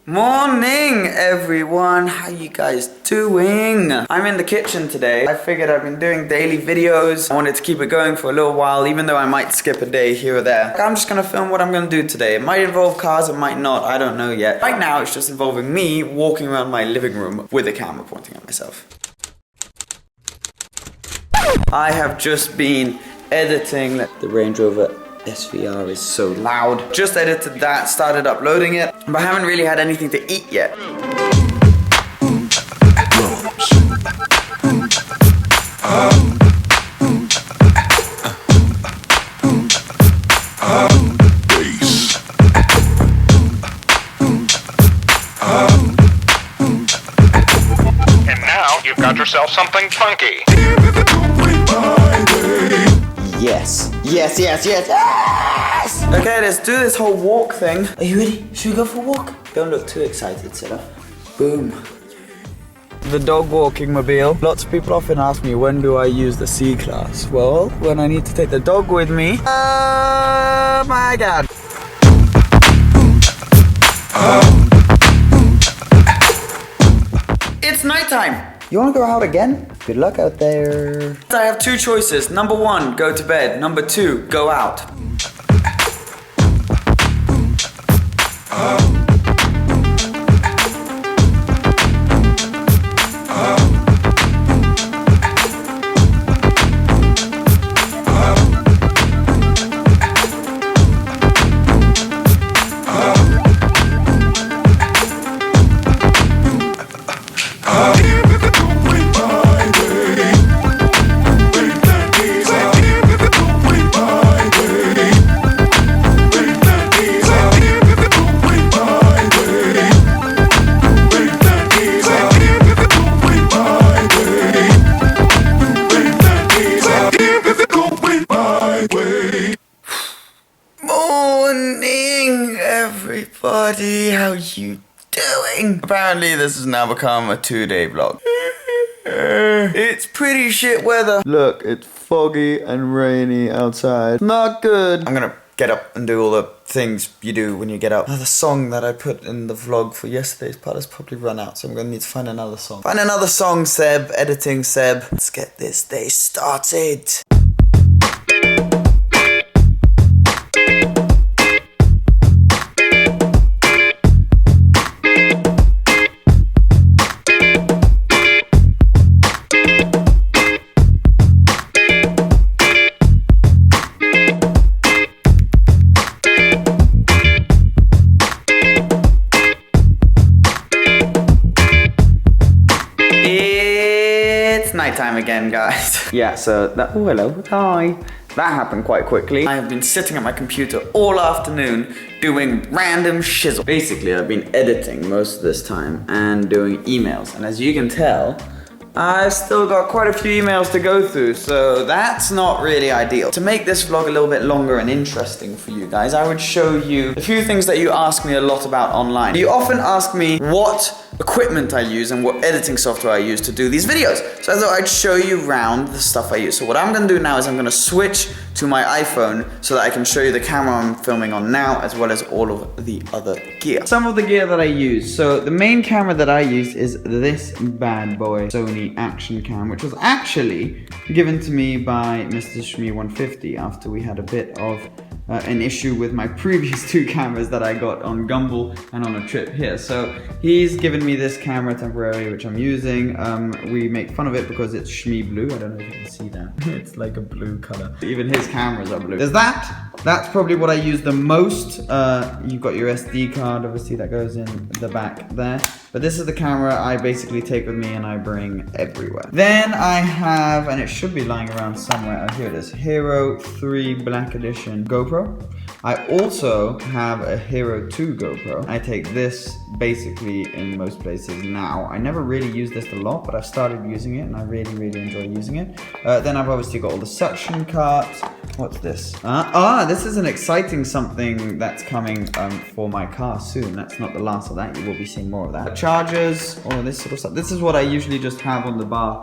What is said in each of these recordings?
Morning everyone, how you guys doing? I'm in the kitchen today. I figured I've been doing daily videos. I wanted to keep it going for a little while, even though I might skip a day here or there. I'm just gonna film what I'm gonna do today. It might involve cars, it might not, I don't know yet. Right now it's just involving me walking around my living room with a camera pointing at myself. I have just been editing the Range Rover SVR is so loud. Just edited that, started uploading it, but I haven't really had anything to eat yet. And now you've got yourself something funky. Yes. Yes, yes, yes, yes! Okay, let's do this whole walk thing. Are you ready? Should we go for a walk? Don't look too excited, Sarah. Boom. The dog walking mobile. Lots of people often ask me, when do I use the C-Class? Well, when I need to take the dog with me. Oh my God. It's nighttime. You wanna go out again? Good luck out there. I have two choices. Number one, go to bed. Number two, go out. Morning, everybody. How you doing? Apparently, this has now become a 2-day vlog. It's pretty shit weather. Look, it's foggy and rainy outside. Not good. I'm gonna get up and do all the things you do when you get up. The song that I put in the vlog for yesterday's part has probably run out, so I'm gonna need to find another song. Find another song, Seb. Editing, Seb. Let's get this day started. Nighttime again, guys. Yeah, so that, oh hello, hi. That happened quite quickly. I have been sitting at my computer all afternoon doing random shizzle. Basically, I've been editing most of this time and doing emails. And as you can tell, I've still got quite a few emails to go through, so that's not really ideal. To make this vlog a little bit longer and interesting for you guys, I would show you a few things that you ask me a lot about online. You often ask me what equipment I use and what editing software I use to do these videos. So I thought I'd show you around the stuff I use. So what I'm gonna do now is I'm gonna switch to my iPhone so that I can show you the camera I'm filming on now, as well as all of the other gear. Some of the gear that I use. So the main camera that I use is this bad boy, Sony Action Cam, which was actually given to me by Mr. Shmee150 after we had a bit of an issue with my previous two cameras that I got on Gumball and on a trip here. So he's given me this camera temporarily, which I'm using. We make fun of it because it's Shmee blue. I don't know if you can see that. It's like a blue color. Even his cameras are blue. There's that. That's probably what I use the most. You've got your SD card, obviously, that goes in the back there. But this is the camera I basically take with me and I bring everywhere. Then I have, and it should be lying around somewhere, oh, here it is, Hero 3 Black Edition GoPro. I also have a Hero 2 GoPro. I take this basically in most places now. I never really use this a lot, but I've started using it and I really enjoy using it. Then I've obviously got all the suction cups. What's this? This is an exciting something that's coming for my car soon. That's not the last of that. You will be seeing more of that. Chargers, all of this sort of stuff. This is what I usually just have on the bar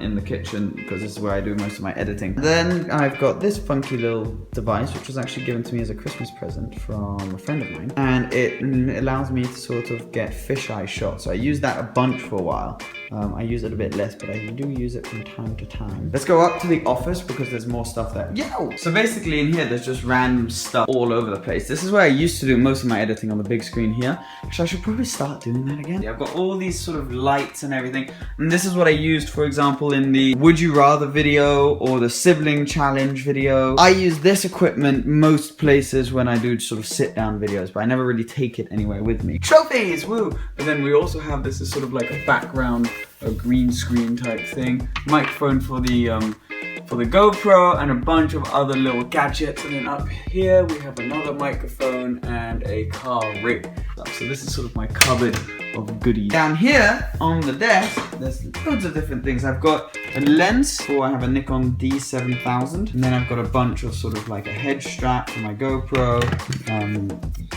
in the kitchen because this is where I do most of my editing. Then I've got this funky little device, which was actually given to me as a Christmas present from a friend of mine. And it allows me to sort of get fisheye shots. So I used that a bunch for a while. I use it a bit less, but I do use it from time to time. Let's go up to the office because there's more stuff there. Yo! So basically in here, there's just random stuff all over the place. This is where I used to do most of my editing on the big screen here. Actually, I should probably start doing that again. I've got all these sort of lights and everything. And this is what I used, for example, in the Would You Rather video or the sibling challenge video. I use this equipment most places when I do sort of sit down videos, but I never really take it anywhere with me. Trophies, woo! But then we also have this as sort of like a background, a green screen type thing. Microphone for the GoPro and a bunch of other little gadgets. And then up here we have another microphone and a car rig. So this is sort of my cupboard of goodies. Down here on the desk, there's loads of different things. I've got a lens, I have a Nikon D7000, and then I've got a bunch of sort of like a head strap for my GoPro,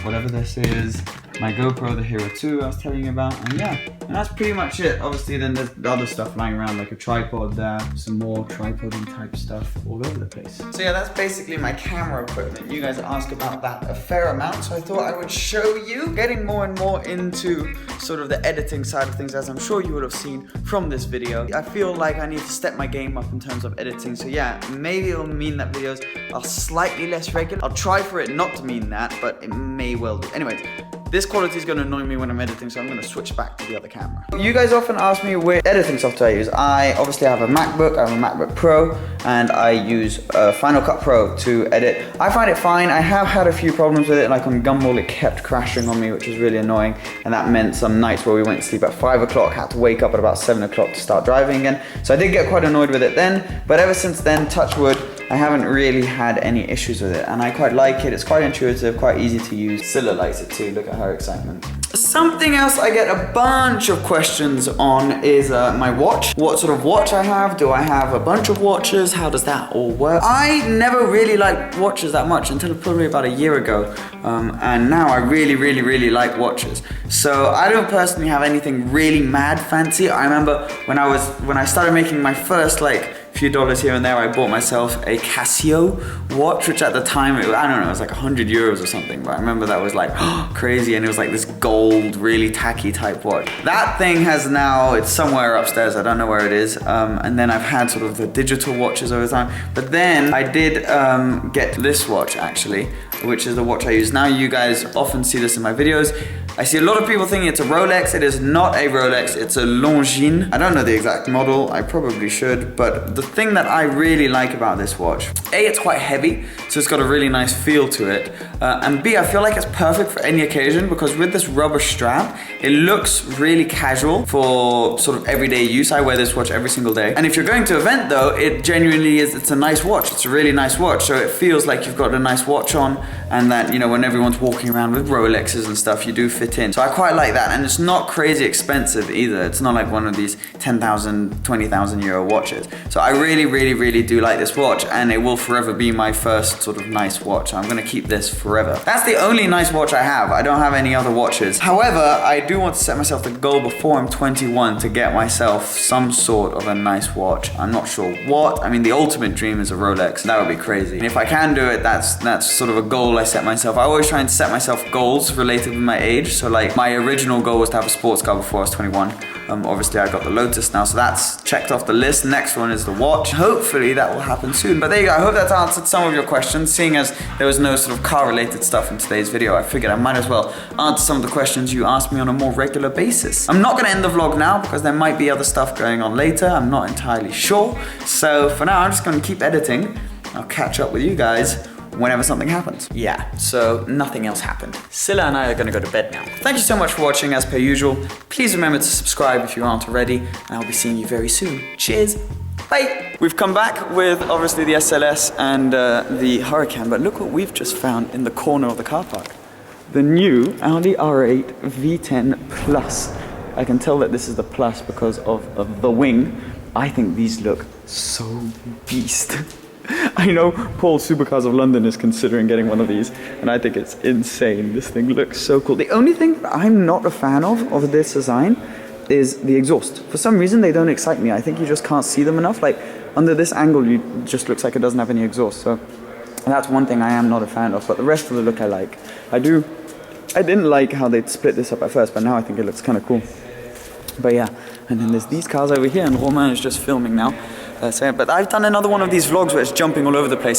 whatever this is, my GoPro, the Hero 2 I was telling you about, and yeah, and that's pretty much it. Obviously then there's other stuff lying around, like a tripod there, some more tripod-y type stuff all over the place. So yeah, that's basically my camera equipment. You guys ask about that a fair amount, so I thought I would show you. Getting more and more into sort of the editing side of things, as I'm sure you would have seen from this video. I feel like I need to step my game up in terms of editing, so yeah, maybe it'll mean that videos are slightly less regular. I'll try for it not to mean that, but it may well do. Anyways, this quality is going to annoy me when I'm editing, so I'm going to switch back to the other camera. You guys often ask me which editing software I use. I obviously have a MacBook, I have a MacBook Pro, and I use Final Cut Pro to edit. I find it fine. I have had a few problems with it, like on Gumball it kept crashing on me, which was really annoying, and that meant some nights where we went to sleep at 5 o'clock, had to wake up at about 7 o'clock to start driving again. So I did get quite annoyed with it then, but ever since then, touch wood, I haven't really had any issues with it, and I quite like it. It's quite intuitive, quite easy to use. Scylla likes it too, look at her excitement. Something else I get a bunch of questions on is my watch. What sort of watch I have? Do I have a bunch of watches? How does that all work? I never really liked watches that much until probably about a year ago. And now I really like watches. So I don't personally have anything really mad fancy. I remember when I started making my first few dollars here and there, I bought myself a Casio watch, which at the time, I don't know, it was like 100 euros or something, but I remember that was like crazy, and it was like this gold, really tacky type watch. That thing has now, it's somewhere upstairs, I don't know where it is, and then I've had sort of the digital watches over time, but then I did get this watch actually, which is the watch I use now. You guys often see this in my videos. I see a lot of people thinking it's a Rolex. It is not a Rolex, it's a Longines. I don't know the exact model, I probably should, but the thing that I really like about this watch, A, it's quite heavy, so it's got a really nice feel to it, and B, I feel like it's perfect for any occasion because with this rubber strap, it looks really casual for sort of everyday use. I wear this watch every single day. And if you're going to an event though, it genuinely is, it's a nice watch. It's a really nice watch, so it feels like you've got a nice watch on, and that, you know, when everyone's walking around with Rolexes and stuff, you do fit in. So I quite like that, and it's not crazy expensive either. It's not like one of these 10,000, 20,000 euro watches. So I really do like this watch, and it will forever be my first sort of nice watch. I'm gonna keep this forever. That's the only nice watch I have. I don't have any other watches. However, I do want to set myself the goal before I'm 21 to get myself some sort of a nice watch. I'm not sure what. I mean, the ultimate dream is a Rolex. That would be crazy. And if I can do it, that's sort of a goal I set myself. I always try and set myself goals related with my age. So like my original goal was to have a sports car before I was 21. Obviously I got the Lotus now, so that's checked off the list. Next one is the watch. Hopefully that will happen soon. But there you go, I hope that's answered some of your questions. Seeing as there was no sort of car related stuff in today's video, I figured I might as well answer some of the questions you ask me on a more regular basis. I'm not gonna end the vlog now because there might be other stuff going on later. I'm not entirely sure. So for now, I'm just gonna keep editing. I'll catch up with you guys whenever something happens. Yeah, so nothing else happened. Scylla and I are gonna go to bed now. Thank you so much for watching as per usual. Please remember to subscribe if you aren't already, and I'll be seeing you very soon. Cheers, bye. We've come back with obviously the SLS and the Huracan, but look what we've just found in the corner of the car park. The new Audi R8 V10 Plus. I can tell that this is the Plus because of the wing. I think these look so beast. I know Paul Supercars of London is considering getting one of these, and I think it's insane. This thing looks so cool. The only thing I'm not a fan of this design is the exhaust. For some reason, they don't excite me. I think you just can't see them enough. Like, under this angle, it just looks like it doesn't have any exhaust. So that's one thing I am not a fan of, but the rest of the look I like. I didn't like how they split this up at first, but now I think it looks kind of cool. But yeah, and then there's these cars over here, and Romain is just filming now. But I've done another one of these vlogs where it's jumping all over the place.